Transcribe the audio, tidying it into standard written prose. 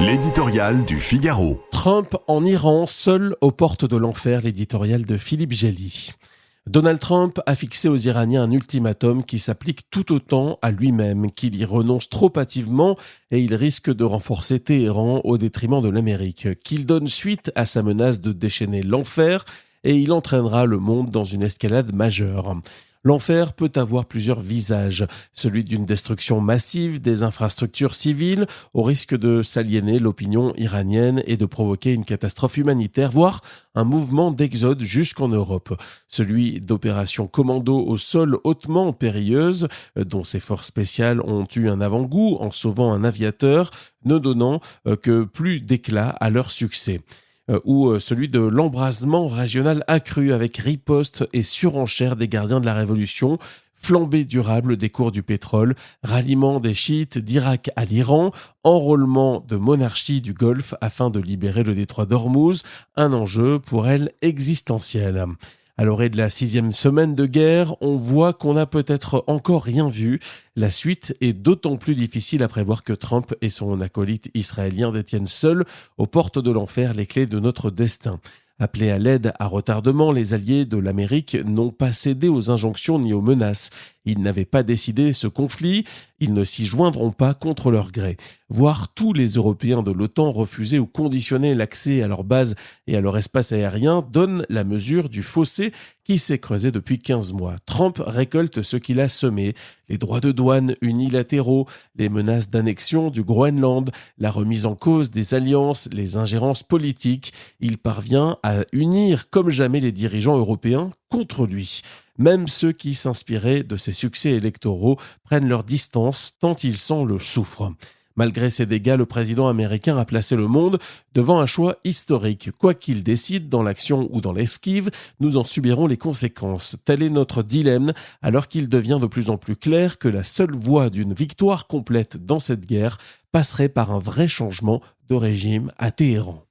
L'éditorial du Figaro. Trump en Iran, seul aux portes de l'enfer, l'éditorial de Philippe Gély. Donald Trump a fixé aux Iraniens un ultimatum qui s'applique tout autant à lui-même, qu'il y renonce trop hâtivement et il risque de renforcer Téhéran au détriment de l'Amérique, qu'il donne suite à sa menace de déchaîner l'enfer et il entraînera le monde dans une escalade majeure. L'enfer peut avoir plusieurs visages, celui d'une destruction massive des infrastructures civiles, au risque de s'aliéner l'opinion iranienne et de provoquer une catastrophe humanitaire, voire un mouvement d'exode jusqu'en Europe. Celui d'opérations commando au sol hautement périlleuses, dont ces forces spéciales ont eu un avant-goût en sauvant un aviateur, ne donnant que plus d'éclat à leur succès. Ou celui de l'embrasement régional accru avec riposte et surenchère des gardiens de la Révolution, flambée durable des cours du pétrole, ralliement des chiites d'Irak à l'Iran, enrôlement de monarchies du Golfe afin de libérer le détroit d'Ormuz, un enjeu pour elle existentiel. À l'orée de la 6e semaine de guerre, on voit qu'on n'a peut-être encore rien vu. La suite est d'autant plus difficile à prévoir que Trump et son acolyte israélien détiennent seuls, aux portes de l'enfer, les clés de notre destin. Appelés à l'aide à retardement, les alliés de l'Amérique n'ont pas cédé aux injonctions ni aux menaces. Ils n'avaient pas décidé ce conflit, ils ne s'y joindront pas contre leur gré. Voir tous les Européens de l'OTAN refuser ou conditionner l'accès à leur base et à leur espace aérien donne la mesure du fossé qui s'est creusé depuis 15 mois. Trump récolte ce qu'il a semé, les droits de douane unilatéraux, les menaces d'annexion du Groenland, la remise en cause des alliances, les ingérences politiques. Il parvient à unir comme jamais les dirigeants européens contre lui. Même ceux qui s'inspiraient de ses succès électoraux prennent leur distance tant ils s'en le souffrent. Malgré ces dégâts, le président américain a placé le monde devant un choix historique. Quoi qu'il décide, dans l'action ou dans l'esquive, nous en subirons les conséquences. Tel est notre dilemme, alors qu'il devient de plus en plus clair que la seule voie d'une victoire complète dans cette guerre passerait par un vrai changement de régime à Téhéran.